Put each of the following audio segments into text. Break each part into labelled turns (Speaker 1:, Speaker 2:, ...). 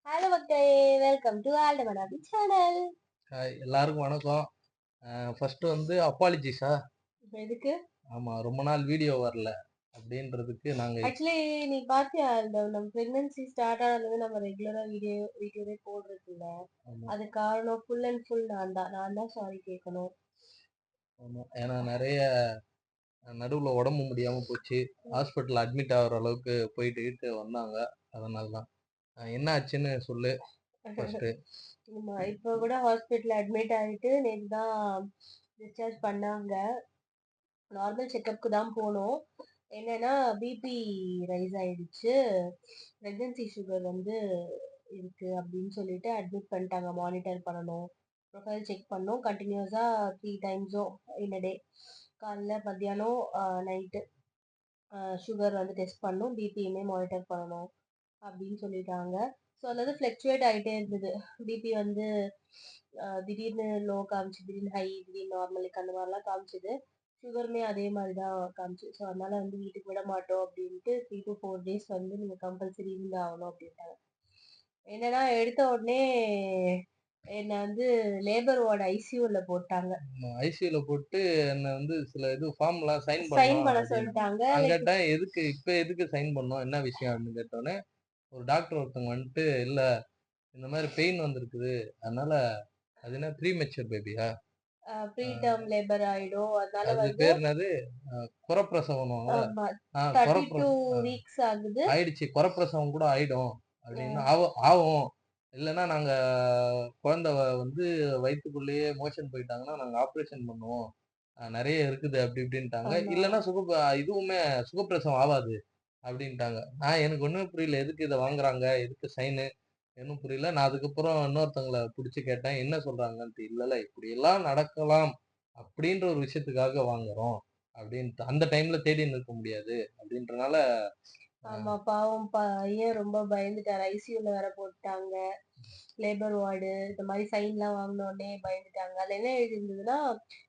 Speaker 1: Hello மக்களே, welcome to ஆல்டமனாபி channel.
Speaker 2: Hi எல்லாருக்கும் வணக்கம். ஃபர்ஸ்ட் வந்து அப்பாலஜிஸா.
Speaker 1: எதுக்கு?
Speaker 2: ஆமா, ரொம்ப நாள் வீடியோ வரல அப்படின்றதுக்கு நாங்க
Speaker 1: ஆக்சுவலி நீ பாத்தியா, இந்த நம்ம பிரெக்னன்சி ஸ்டார்ட் ஆனது நம்ம ரெகுலரா வீடியோவே போடுறது இல்ல.
Speaker 2: ஆமா
Speaker 1: அது காரணம் ஃபுல் அண்ட் ஃபுல் நான் தான் சாரி கேட்கணும்.
Speaker 2: ஆமா ஏன்னா நிறைய நடுவுல உடம்பு முடியாம போச்சு. ஹாஸ்பிட்டல் அட்மிட் ஆகுற அளவுக்கு போயிட்டு வந்தாங்க. அதனால தான் என்ன ஆச்சுன்னு சொல்லு ஃபர்ஸ்ட்.
Speaker 1: ஆமா, இப்போ கூட ஹாஸ்பிட்டல் அட்மிட் ஆயிட்டு நேற்று தான் டிஸ்சார்ஜ் பண்ணாங்க. நார்மல் செக்கப்க்கு தான் போனோம். என்னன்னா பிபி ரைஸ் ஆயிடுச்சு, பிரெக்னன்சி சுகர் வந்து இருக்கு அப்படின்னு சொல்லிட்டு அட்மிட் பண்ணிட்டாங்க. மானிட்டர் பண்ணணும், ப்ரொஃபைல் செக் பண்ணோம் கண்டினியூஸாக 3 டைம்ஸும் இன் டே, காலைல மத்தியானம் நைட்டு சுகர் வந்து டெஸ்ட் பண்ணணும், பிபியுமே மானிட்டர் பண்ணணும் அப்படின்னு சொல்லிட்டாங்க. ஸோ அதாவது ஃப்ளக்சுவேட் ஆகிட்டே இருந்தது. பிபி வந்து திடீர்னு லோ காமிச்சு, திடீர்னு ஹை, திடீர்னு நார்மலுக்கு அந்த மாதிரிலாம் காமிச்சுது. சுகருமே அதே மாதிரி தான் காமிச்சு. ஸோ அதனால வந்து வீட்டுக்கு விட மாட்டோம் அப்படின்ட்டு 3 to 4 days வந்து நீங்கள் கம்பல்சரி இருந்து ஆகணும் அப்படின்ட்டாங்க. என்னன்னா எடுத்த உடனே என்னை வந்து லேபர் வார்டு ஐசியூல போட்டாங்க.
Speaker 2: ஐசியூல போட்டு என்ன வந்து சில இது ஃபார்ம் எல்லாம் சைன்
Speaker 1: சைன்
Speaker 2: பண்ணோம்
Speaker 1: பண்ண
Speaker 2: அப்படின்னு
Speaker 1: சொல்லிட்டாங்க.
Speaker 2: நான்
Speaker 1: லைக்
Speaker 2: கேட்டேன். எதுக்கு சைன் பண்ணோம், என்ன விஷயம் அப்படின்னு கேட்டோன்னே ஒரு டாக்டர் ஒருத்தவங்க வந்துட்டு, இல்ல இந்த மாதிரி பெயின் வந்திருக்குது, அதனால அது என்ன ப்ரீ மெச்சூர் பேபியா,
Speaker 1: ப்ரீ டேர்ம் லேபர் ஆயிடும், அதனால
Speaker 2: அது
Speaker 1: வந்து
Speaker 2: பேர் என்னது, குறப்பிரசவம்ல.
Speaker 1: ஆமா,
Speaker 2: குறப்பிர
Speaker 1: 32 weeks ஆகுது.
Speaker 2: ஆயிடுச்சு, குறப்பிரசவம் கூட ஆயிடும் அப்படின்னு. ஆகும். இல்லைன்னா நாங்க குழந்தை வந்து வயிற்றுக்குள்ளேயே மோஷன் போயிட்டாங்கன்னா நாங்க ஆப்ரேஷன் பண்ணுவோம், நிறைய இருக்குது அப்படி இப்படின்ட்டாங்க.
Speaker 1: ஆமா,
Speaker 2: இல்லைன்னா இதுவுமே சுகப்பிரசவம் ஆகாது அப்படின்ட்டாங்க. எனக்கு ஒண்ணுமே புரியல, எதுக்கு இதை வாங்குறாங்க, எதுக்கு சைனு, இன்னும் புரியல. நான் அதுக்கப்புறம் இன்னொருத்தவங்களை பிடிச்சி கேட்டேன், என்ன சொல்றாங்கன்ட்டு. இல்ல இப்படி எல்லாம் நடக்கலாம் அப்படின்ற ஒரு விஷயத்துக்காக வாங்குறோம் அப்படின்ட்டு. அந்த டைம்ல தேடி நிற்க முடியாது அப்படின்றனால.
Speaker 1: ஆமா, பாவம் பையன் ரொம்ப பயந்துட்டார். ஐசியூல வேற போட்டாங்க, லேபர் வார்டு. இந்த மாதிரி சைன்லாம் வாங்கின உடனே பயந்துட்டாங்க. அதுல என்ன எழுதிருந்ததுன்னா,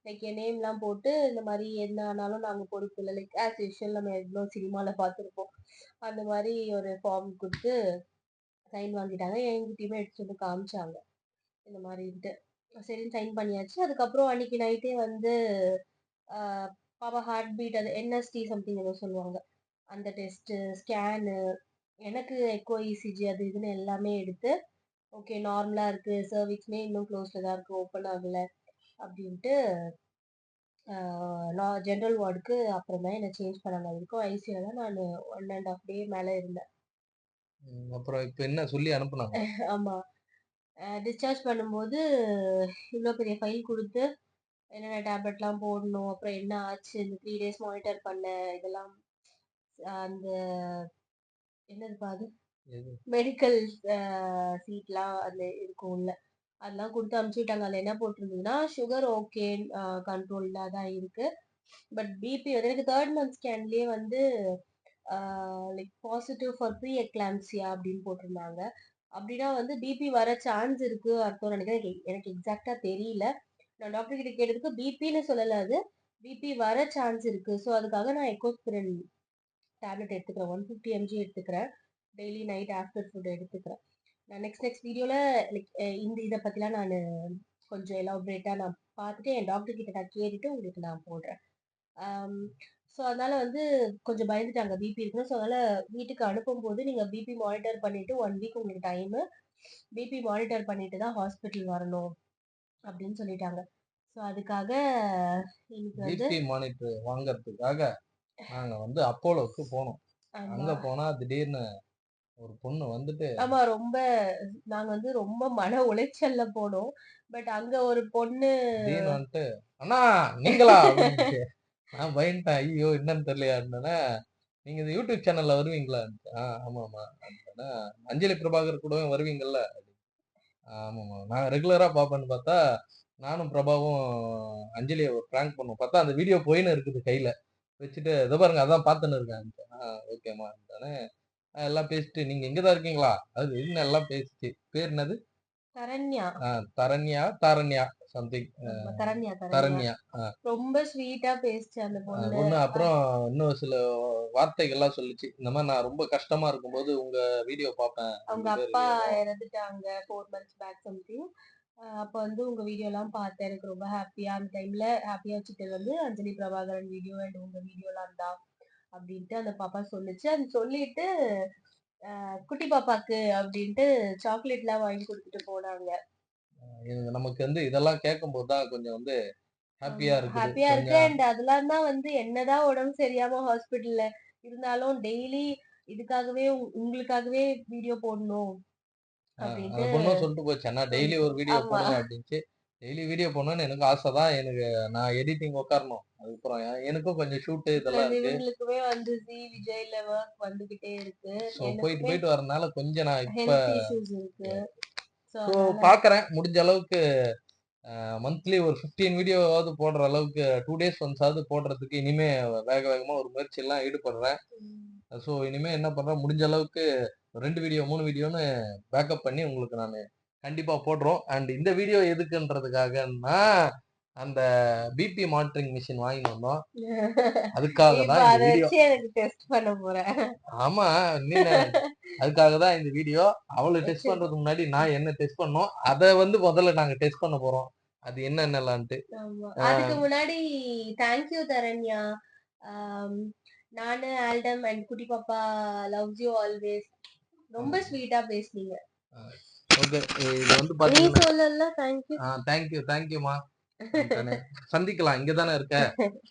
Speaker 1: லைக் என் நேம்லாம் போட்டு, இந்த மாதிரி என்ன ஆனாலும் நாங்க பொறுப்பு இல்லை, லைக் ஆஸ் யூஷுவல் நம்ம எவ்வளோ சினிமால பார்த்துருப்போம் அந்த மாதிரி ஒரு ஃபார்ம் கொடுத்து சைன் வாங்கிட்டாங்க. என்கிட்டயுமே எடுத்துட்டு வந்து காமிச்சாங்க இந்த மாதிரின்ட்டு. சரின்னு சைன் பண்ணியாச்சு. அதுக்கப்புறம் அன்னைக்கு நைட்டே வந்து ஆஹ் பாப்பா ஹார்ட் பீட், அது என்எஸ்டி சம்திங் ஏதோ சொல்லுவாங்க, அந்த டெஸ்ட்டு, ஸ்கேனு, எனக்கு எக்கோ இசிஜி அது இதுன்னு எல்லாமே எடுத்து, ஓகே நார்மலாக இருக்குது, சர்விக்ஸ்மே இன்னும் க்ளோஸில் தான் இருக்குது, ஓப்பன் ஆகலை அப்படின்ட்டு நான் ஜென்ரல் வார்டுக்கு அப்புறம் தான் என்னை சேஞ்ச் பண்ணாங்க. வரைக்கும் ஐசியூவில் தான் நான் 1.5 day மேலே இருந்தேன்.
Speaker 2: அப்புறம் இப்ப என்ன சொல்லி அனுப்புனாங்க?
Speaker 1: ஆமாம், டிஸ்சார்ஜ் பண்ணும்போது இவ்வளோ பெரிய ஃபைல் கொடுத்து என்னென்ன டேப்லெட்லாம் போடணும், அப்புறம் என்ன ஆச்சு, இந்த 3 days மானிட்டர் பண்ண இதெல்லாம், அந்த என்னதுப்பா அது, மெடிக்கல் சீட்லாம் அதில் இருக்கும் உள்ள, அதெல்லாம் கொடுத்து அனுப்பிச்சு விட்டாங்க. அதில் என்ன போட்டிருந்ததுன்னா, சுகர் ஓகே, கண்ட்ரோல்டாக தான் இருக்கு, பட் பிபி வந்து எனக்கு 3rd month ஸ்கேன்லேயே வந்து like positive for pre eclampsia அப்படின்னு போட்டிருந்தாங்க. அப்படின்னா வந்து பிபி வர சான்ஸ் இருக்கு அர்த்தம் நினைக்கிறேன். எனக்கு எக்ஸாக்டா தெரியல. நான் டாக்டர் கிட்ட கேட்டதுக்கு பிபின்னு சொல்லல, அது பிபி வர சான்ஸ் இருக்கு. ஸோ அதுக்காக நான் எக்கோஸ்பிரின் டேப்லெட் எடுத்துக்கிறேன், 150 mg எடுத்துக்கிறேன், டெய்லி நைட் ஆஃப்டர் ஃபுட் எடுத்துக்கிறேன். நான் நெக்ஸ்ட் வீடியோவில் லைக் இந்த இதை பற்றிலாம் நான் கொஞ்சம் எலாபரேட்டாக நான் பார்த்துட்டு என் டாக்டர் கிட்ட நான் கேட்டுட்டு உங்களுக்கு நான் போடுறேன். ஸோ அதனால வந்து கொஞ்சம் பயந்துட்டாங்க பிபி இருக்குன்னு. ஸோ அதனால வீட்டுக்கு அனுப்பும்போது நீங்கள் பிபி மானிட்டர் பண்ணிட்டு 1 week உங்களுக்கு டைமு, பிபி மானிட்டர் பண்ணிட்டு தான் ஹாஸ்பிட்டல் வரணும் அப்படின்னு சொல்லிட்டாங்க. ஸோ அதுக்காக இன்னைக்கு வந்து
Speaker 2: பிபி மானிட்டர் வாங்கறதுக்காக நாங்க வந்து அப்போலோக்கு போனோம்.
Speaker 1: ஆமா,
Speaker 2: அங்க போனா திடீர்னு ஒரு பொண்ணு வந்துட்டு,
Speaker 1: ஆமா, ரொம்ப நாங்க வந்து ரொம்ப மன உளைச்சல்ல போனோம். பட் அங்க ஒரு பொண்ணு
Speaker 2: திடீர்னு வந்துட்டு, அண்ணா நீங்களா அப்படின்ட்டு. நான் பயந்துட்டேன், ஐயோ என்னன்னு தெரியலையா. நீங்க இந்த யூடியூப் சேனல்ல வருவீங்களா? ஆமாமா அப்படின்னா, அஞ்சலி பிரபாகர் கூடவே வருவீங்கல்ல? ஆமாமா, நான் ரெகுலரா பாப்பேன்னு பார்த்தா, நானும் பிரபாவும் அஞ்சலியை பிராங்க் பண்ணுவோம். பார்த்தா அந்த வீடியோ போயின்னு இருக்குது கையில வச்சுட்டு, இதை பாருங்க அதான் பார்த்துன்னு இருக்கேன். ஓகேம்மா எல்லாம் பேசிட்டு, நீங்க இங்கதான் இருக்கீங்களா, அது என்ன எல்லாம் பேசிச்சு. பேர் என்னது,
Speaker 1: தரண்யா.
Speaker 2: தாரண்யா சம்திங்.
Speaker 1: தரண்யா.
Speaker 2: தரண்யா.
Speaker 1: ரொம்ப ஸ்வீட்டா பேசுச்சு அந்த பொண்ணு.
Speaker 2: ஒண்ணு அப்புறம் இன்னும் சில வார்த்தைகள்லாம் சொல்லுச்சு. இந்த மாதிரி நான் ரொம்ப கஷ்டமா இருக்கும்போது உங்க வீடியோ பார்ப்பேன்.
Speaker 1: அவங்க
Speaker 2: 2 பேர்
Speaker 1: அப்பா
Speaker 2: வீடியோவும்.
Speaker 1: இறந்துட்டாங்க 4 months பேக் சம்திங். அப்ப வந்து உங்க வீடியோலாம் பார்த்தேன். எனக்கு ரொம்ப ஹாப்பியா அந்த டைம்ல ஹாப்பியா வச்சுட்டு வந்து அஞ்சலி பிரபாகரன் வீடியோ அண்ட் உங்க வீடியோலாம் தான் அப்படின்ட்டு அந்த பாப்பா சொல்லுச்சு. அது சொல்லிட்டு குட்டி பாப்பாக்கு அப்படின்ட்டு சாக்லேட்லாம் வாங்கி கொடுத்துட்டு போனாங்க.
Speaker 2: நமக்கு வந்து இதெல்லாம் கேட்கும்போது தான் கொஞ்சம் வந்து ஹாப்பியா இருக்குது.
Speaker 1: ஹாப்பியா இருக்கு.
Speaker 2: கொஞ்சம்
Speaker 1: அண்ட் அதெல்லாம் தான் வந்து என்னதான் உடம்பு சரியாம ஹாஸ்பிட்டல்ல இருந்தாலும் டெய்லி இதுக்காகவே உங்களுக்காகவே வீடியோ போடணும்
Speaker 2: அந்த
Speaker 1: அப்படின்ட்டு
Speaker 2: பொண்ணும் சொல்லிட்டு போச்சு. அண்ணா டெய்லி
Speaker 1: சொல்லுச்சு.
Speaker 2: ஒரு வீடியோ
Speaker 1: ஆமா.
Speaker 2: போடுங்க அப்படின்ச்சு. டெய்லி வீடியோ போடணும்னு எனக்கு ஆசை தான். எனக்கு நான் எடிட்டிங் உட்காரணும். அதுக்கப்புறம் எனக்கும் கொஞ்சம் ஷூட்டு
Speaker 1: வீட்ல
Speaker 2: இதெல்லாம்
Speaker 1: இருந்து
Speaker 2: இருக்கு.
Speaker 1: இவங்களுக்குமே வந்து விஜய்ல ஒர்க் வந்துகிட்டே இருக்கு.
Speaker 2: ஸோ போயிட்டு
Speaker 1: எனக்குமே
Speaker 2: போயிட்டு வரனால கொஞ்சம் நான் இப்ப
Speaker 1: ஹெல்த் இஷ்யூஸ் இருக்கு. சோ
Speaker 2: ஸோ
Speaker 1: அதனால
Speaker 2: பார்க்குறேன். முடிஞ்ச அளவுக்கு மந்த்லி ஒரு 15 வீடியோவாவது போடுற அளவுக்கு 2 டேஸ் ஒன்ஸாவது போடுறதுக்கு இனிமே வேக வேகமா ஒரு முயற்சியெல்லாம் ஈடுபடுறேன். ஸோ இனிமே என்ன பண்றேன், முடிஞ்ச அளவுக்கு 2 வீடியோ 3 வீடியோன்னு பேக்கப் பண்ணி உங்களுக்கு நானு கண்டிப்பா போடுறோம். அண்ட் இந்த வீடியோ எதுக்குன்றதுக்காகன்னா, அந்த பிபி மானிட்டரிங் மிஷின் வாங்கிட்டு வந்தோம். அதுக்காக
Speaker 1: இப்ப
Speaker 2: தான் இந்த
Speaker 1: அத
Speaker 2: வீடியோ.
Speaker 1: வச்சு எனக்கு டெஸ்ட் பண்ண போறேன்.
Speaker 2: ஆமா. நீனு அதுக்காக தான் இந்த வீடியோ. அவள டெஸ்ட்
Speaker 1: வச்சிருக்கோம்.
Speaker 2: பண்றதுக்கு முன்னாடி நான் என்ன டெஸ்ட் பண்ணோம். அத வந்து முதல்ல நாங்க டெஸ்ட் பண்ண போறோம். அது என்னென்னலான்ட்டு.
Speaker 1: ஆமா.
Speaker 2: அ
Speaker 1: அதுக்கு முன்னாடி தேங்க் யூ தரண்யா. ஆம், நானு ஆல்டம் அண்ட் குட்டி பாப்பா லவ்ஸ் யூ ஆல்வேஸ். ரொம்ப ஸ்வீட்டா பேசுனீங்க.
Speaker 2: ஓகே. இது வந்து
Speaker 1: நீ
Speaker 2: பாத்தீங்கன்னா
Speaker 1: சொல்லல தேங்க் யூ.
Speaker 2: தேங்க்யூமா. சந்திக்கலாம். இங்க தானே இருக்க.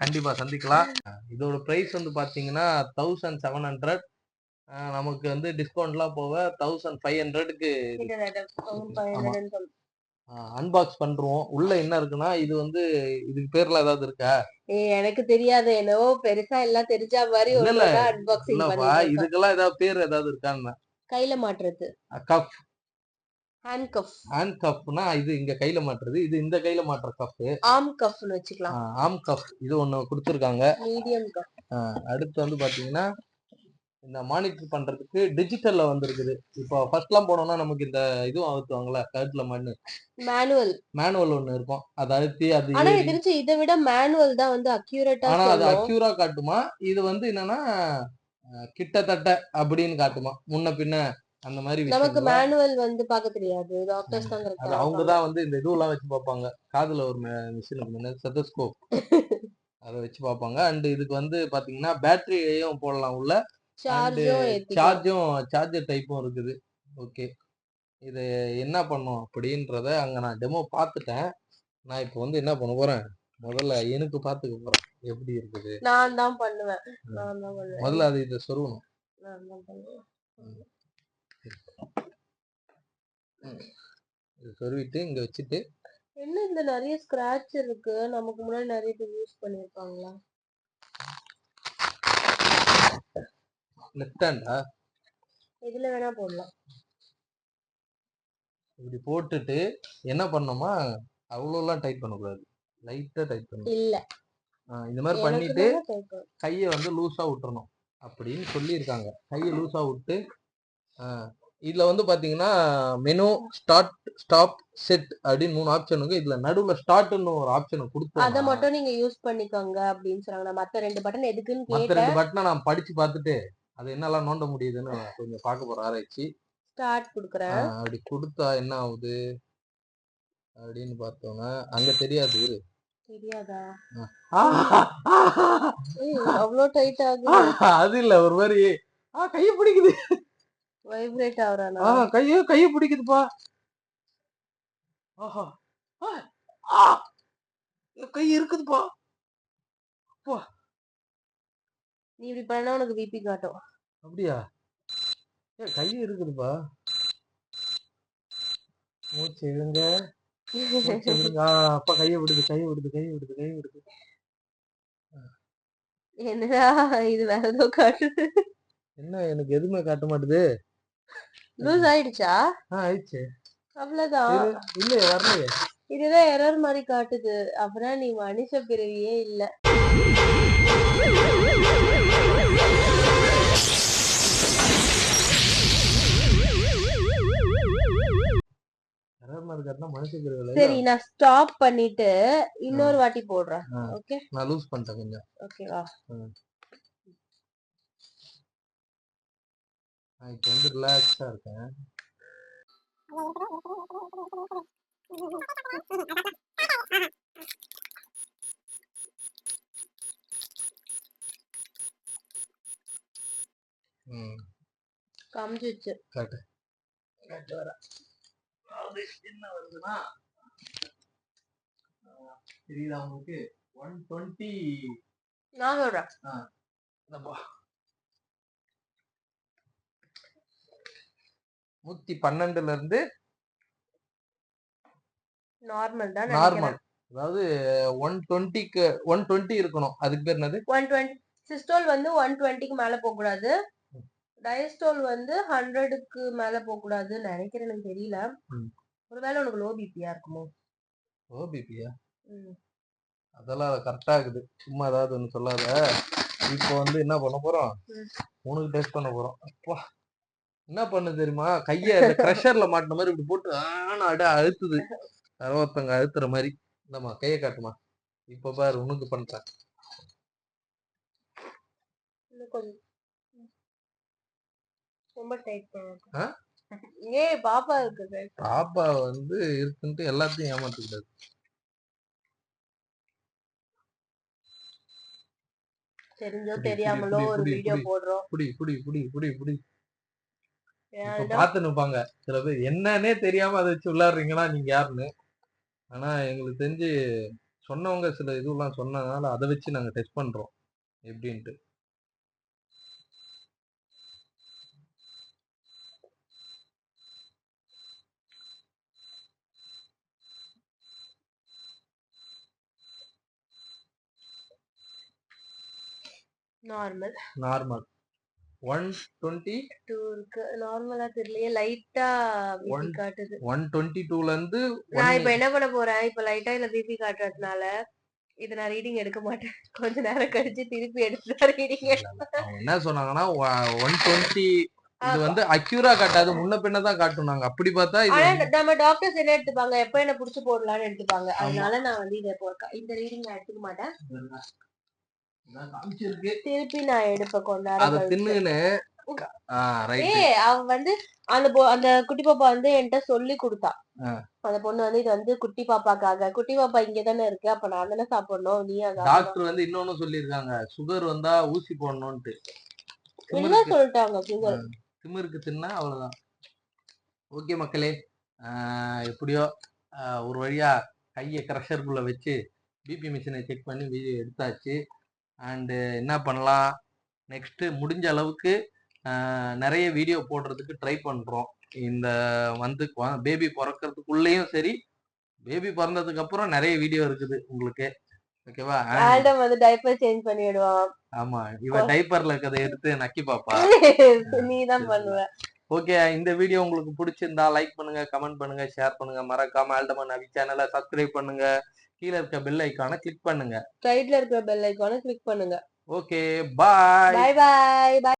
Speaker 2: கண்டிப்பா சந்திக்கலாம். இதோட பிரைஸ் வந்து பாத்தீங்கன்னா 1700. நமக்கு வந்து டிஸ்கவுண்ட்லாம் போக 1500க்கு ஆமா அன்பாக்ஸ் பண்றோம். உள்ள என்ன இருக்குன்னா, இது வந்து இதுக்கு பேர்லாம் ஏதாவது இருக்கா?
Speaker 1: எனக்கு தெரியாது. என்னவோ பெருசா எல்லாம் தெரிஞ்சா மாதிரி
Speaker 2: இல்ல, இல்ல.
Speaker 1: ஒண்ணு அன்பாக்சிங்
Speaker 2: இல்லப்பா.
Speaker 1: பண்ணிட்டு இருக்கேன்.
Speaker 2: இதுக்கெல்லாம் ஏதாவது பேர் ஏதாவது இருக்கான்னு.
Speaker 1: கையில மாட்டுறது.
Speaker 2: கப்.
Speaker 1: Hand cuff.
Speaker 2: ஹேண்ட் கப்னா இது இங்க கையில மாட்டுறது. இது இந்த கையில மாட்டுற கப்.
Speaker 1: ஆர்ம் கஃப்னு வச்சுக்கலாம்.
Speaker 2: Arm cuff. இது ஒண்ணு குடுத்துருக்காங்க.
Speaker 1: Medium cuff.
Speaker 2: அடுத்து வந்து பாத்தீங்கன்னா, இந்த மானிட்டர் பண்றதுக்கு டிஜிட்டல்ல வந்திருக்குது. இப்போ ஃபர்ஸ்ட்லாம் போனோம்னா நமக்கு இந்த இதுவும் அழுத்துவாங்கல்ல, கழுத்துல மண்ணு. மேனுவல் ஒண்ணு இருக்கும். அத அழுத்தி அது
Speaker 1: ஆனா எனக்கு தெரிஞ்சு இதை விட மேனுவல் தான் வந்து அக்யூரேட்டா
Speaker 2: ஆனா அது
Speaker 1: சொல்லும்.
Speaker 2: அக்யூரா காட்டுமா? இது வந்து என்னன்னா, கிட்டத்தட்ட அப்படின்னு காட்டுமா? முன்ன பின்ன அந்த மாதிரி
Speaker 1: நமக்கு
Speaker 2: விஷயங்கள்லாம்
Speaker 1: மேனுவல் வந்து பார்க்க தெரியாது. டாக்டர்ஸ் தான்
Speaker 2: அது
Speaker 1: கரெக்ட்டா
Speaker 2: அவங்க தான் வந்து இந்த இதுவெல்லாம் வச்சு பார்ப்பாங்க. காதுல ஒரு மிஷின் இருக்கும். ஸ்டெத்தஸ்கோப். அத வச்சு பார்ப்பாங்க. அண்ட் இதுக்கு வந்து பாத்தீங்கன்னா, பேட்டரியும் போடலாம் உள்ள. அண்ட் சார்ஜர் டைப்பும் இருக்குது. ஓகே. இது என்ன பண்ணும் அப்படின்றத அங்க நான் டெமோ பார்த்துட்டேன். நான் இப்போ வந்து என்ன பண்ண போறேன், முதல்ல எனக்கு பார்த்துக்க போறேன். எப்படி இருக்குது.
Speaker 1: நான் தான் பண்ணுவேன்.
Speaker 2: முதல்ல அது இத சொருகணும்.
Speaker 1: நான் தான் பண்ணுவேன்.
Speaker 2: இது சொருவிட்டு இங்க வச்சுட்டு
Speaker 1: என்ன இந்த நிறைய ஸ்கிராட்ச் இருக்கு. நமக்கு முன்னாடி நிறைய பேர் யூஸ் பண்ணிருப்பாங்களா?
Speaker 2: லெஃப்ட் ஹேண்டா?
Speaker 1: இதுல வேணா போடலாம்.
Speaker 2: இப்படி போட்டுட்டு என்ன பண்ணணுமா, அவ்வளோலாம் டைட் பண்ணக்கூடாது. லைட்டா டைட் பண்ணணும்.
Speaker 1: இல்ல.
Speaker 2: இந்த மாதிரி பண்ணிட்டு கையை வந்து லூஸா விட்டுறணும் அப்படின்னு சொல்லியிருக்காங்க. கையை லூஸா விட்டு இதுல வந்து பாத்தீங்கன்னா மெனு ஸ்டார்ட் ஸ்டாப் செட் அப்படின்னு 3 ஆப்ஷன் இருக்கு. இதுல நடுவுல ஸ்டார்ட்னு ஒரு ஆப்ஷன் கொடுத்தோம்.
Speaker 1: அத மட்டும் நீங்க யூஸ் பண்ணிக்கோங்க அப்படின்னு சொன்னாங்க. மத்த 2 பட்டன் எதுக்குன்னு கேட்டேன்.
Speaker 2: மத்த 2 பட்டனை நான் படிச்சு பார்த்துட்டு அது என்னெல்லாம் நோண்ட முடியுதுன்னு கொஞ்சம் பார்க்க போற ஆராய்ச்சி.
Speaker 1: ஸ்டார்ட் குடுக்குறேன்.
Speaker 2: அப்படி கொடுத்தா என்ன ஆகுது அப்படின்னு பார்த்தோம்னா அங்க தெரியாது.
Speaker 1: தெரியாதா? அவ்வளோ டைட் ஆகுது.
Speaker 2: அது இல்ல, ஒரு மாதிரி கையை பிடிக்குது.
Speaker 1: வைப்ரேட் ஆவறானா?
Speaker 2: கையை பிடிக்குதுப்பா. கை இருக்குதுப்பா.
Speaker 1: நீ இப்படி பண்ணா உனக்கு பிபி காட்டும்.
Speaker 2: அப்படியா? கை இருக்குதுப்பா. மூச்சு இழுங்க. அப்பா கையை விடுது.
Speaker 1: என்னடா இது வேற ஏதோ காட்டுது.
Speaker 2: என்ன எனக்கு எதுவுமே காட்ட மாட்டுது.
Speaker 1: லூஸ் ஆயிடுச்சா?
Speaker 2: ஆயிடுச்சு.
Speaker 1: அவ்வளவுதான்.
Speaker 2: இல்லையே, வரலையே.
Speaker 1: இதுதான் எரர் மாதிரி காட்டுது. அப்புறம் நீ மனுஷ பிறவியே இல்ல.
Speaker 2: தெரியாம இருக்கிறதுனா மனுஷங்க.
Speaker 1: சரி நான் ஸ்டாப் பண்ணிட்டு இன்னொரு வாட்டி போடுறேன். ஓகே
Speaker 2: நான் லூஸ் பண்ணிட்டேன் கொஞ்சம்.
Speaker 1: ஓகேவா?
Speaker 2: நான் இப்போ வந்து ரிலாக்ஸா இருக்கேன்.
Speaker 1: காமிச்சிச்சு.
Speaker 2: காட்டு காட்டு வர அது என்ன வருதுன்னா தெரியுதா உங்களுக்கு? 120
Speaker 1: நான் சொல்றேன்.
Speaker 2: இந்தப்பா 112ல இருந்து
Speaker 1: நார்மல் தான்
Speaker 2: நார்மல்,
Speaker 1: நினைக்கிறேன்.
Speaker 2: அதாவது 120க்கு 120 இருக்கணும். அதுக்கு பேர் என்னது?
Speaker 1: 120. சிஸ்டோல் வந்து 120க்கு மேல போக கூடாது. டயஸ்டோல் வந்து 100க்கு மேல போக கூடாதுன்னு நினைக்கிறேன். எனக்கு தெரியல. ஒருவேளை உனக்கு லோ பிபியா இருக்குமோ?
Speaker 2: லோ பிபியா? அதெல்லாம் கரெக்டா இருக்குது. சும்மா ஏதாவது ஒண்ணு சொல்லாத. இப்போ வந்து என்ன பண்ண போறோம்? உனக்கு டெஸ்ட் பண்ண போறோம். அப்பா என்ன பண்ணு தெரியுமா? கைய இந்த கிரஷர்ல மாட்டின மாதிரி இப்படி போட்டு அழுத்துது. ஒருத்தங்க அழுத்துற மாதிரி. இந்தம்மா கையை காட்டுமா. இப்ப பாரு உனக்கு பண்றேன்.
Speaker 1: ரொம்ப டைட் பண்ணு. ஏய் பாப்பா இருக்கு.
Speaker 2: பாப்பா வந்து இருக்குன்ட்டு எல்லாத்தையும் ஏமாத்த கூடாது.
Speaker 1: தெரிஞ்சோ தெரியாமலோ ஒரு வீடியோ போடுறோம்.
Speaker 2: புடி புடி புடி புடி புடி. இப்ப பாத்து நிப்பாங்க சில பேர், என்னன்னே தெரியாம அதை வச்சு விளையாடுறீங்களா நீங்க யாருன்னு. ஆனா எங்களுக்கு தெரிஞ்சு சொன்னவங்க சில இதுலாம் சொன்னதுனால அதை வச்சு நாங்க டெஸ்ட் பண்றோம் எப்படின்ட்டு.
Speaker 1: நார்மல்
Speaker 2: நார்மல் 122
Speaker 1: இருக்கு. நார்மலா தெரியலையே, லைட்டா பிபி காட்டுது.
Speaker 2: 122ல இருந்து
Speaker 1: நான் இப்ப என்ன பண்ண போறேன், இப்ப லைட்டா இல்ல பிபி காட்டுறதுனால இத நான் ரீடிங் எடுக்க மாட்டேன். கொஞ்ச நேரம் கழிச்சு திருப்பி எடுத்து ரீடிங்
Speaker 2: அவங்க என்ன சொன்னாங்கன்னா 120 இது வந்து அக்யூரா காட்டாது, முன்ன பின்ன தான் காட்டும். அப்படி பார்த்தா இது
Speaker 1: நம்ம டாக்டர்ஸ் என்ன எடுத்துப்பாங்க, எப்ப என்ன புடிச்சு போடலாம்னு எடுத்துப்பாங்க. அதனால நான் வந்து இந்த ரீடிங் நான் எடுத்துக்க மாட்டேன். திருப்பி நான் எடுப்பேன் கொஞ்ச நேரம் கழிச்சு. அவ வந்து அந்த குட்டி பாப்பா வந்து என்கிட்ட சொல்லி கொடுத்தா. அந்த பொண்ணு வந்து இது வந்து குட்டி பாப்பாக்காக, குட்டி பாப்பா இங்கதானே இருக்கு, அப்ப நான் தானே சாப்பிடணும், நீ
Speaker 2: டாக்டர் வந்து இன்னொன்னு சொல்லிருக்காங்க, சுகர் வந்தா ஊசி போடணும்ட்டு.
Speaker 1: என்ன சொல்லிட்டாங்க? சுகர்
Speaker 2: திமிருக்கு தின்னா அவ்வளவுதான். ஓகே மக்களே, எப்படியோ ஒரு வழியா கையை கிரஷருக்குள்ள வச்சு பிபி மிஷினை செக் பண்ணி வீடியோ எடுத்தாச்சு. அண்டு என்ன பண்ணலாம் நெக்ஸ்ட், முடிஞ்ச அளவுக்கு நிறைய வீடியோ போடுறதுக்கு ட்ரை பண்றோம். இந்த வந்து பேபி பிறக்கிறதுக்குள்ளேயும் சரி, பேபி பிறந்ததுக்கு அப்புறம் நிறைய வீடியோ இருக்குது உங்களுக்கு. ஓகேவா?
Speaker 1: ஆல்டம் வந்து டைப்பர் சேஞ்ச் பண்ணிடுவான்.
Speaker 2: ஆமா, இவ டைப்பர்ல இருக்கதை எடுத்து நக்கி பாப்பா.
Speaker 1: நீ தான் பண்ணுவ.
Speaker 2: ஓகே, இந்த வீடியோ உங்களுக்கு பிடிச்சிருந்தா லைக் பண்ணுங்க, கமெண்ட் பண்ணுங்க, ஷேர் பண்ணுங்க. மறக்காம ஆல்டமன் அவி சேனலை சப்ஸ்கிரைப் பண்ணுங்க. கீழே இருக்க பெல் ஐக்கானை கிளிக் பண்ணுங்க.
Speaker 1: ரைட்ல இருக்க பெல் ஐக்கானை கிளிக் பண்ணுங்க.
Speaker 2: ஓகே, பாய்
Speaker 1: பாய் பாய்.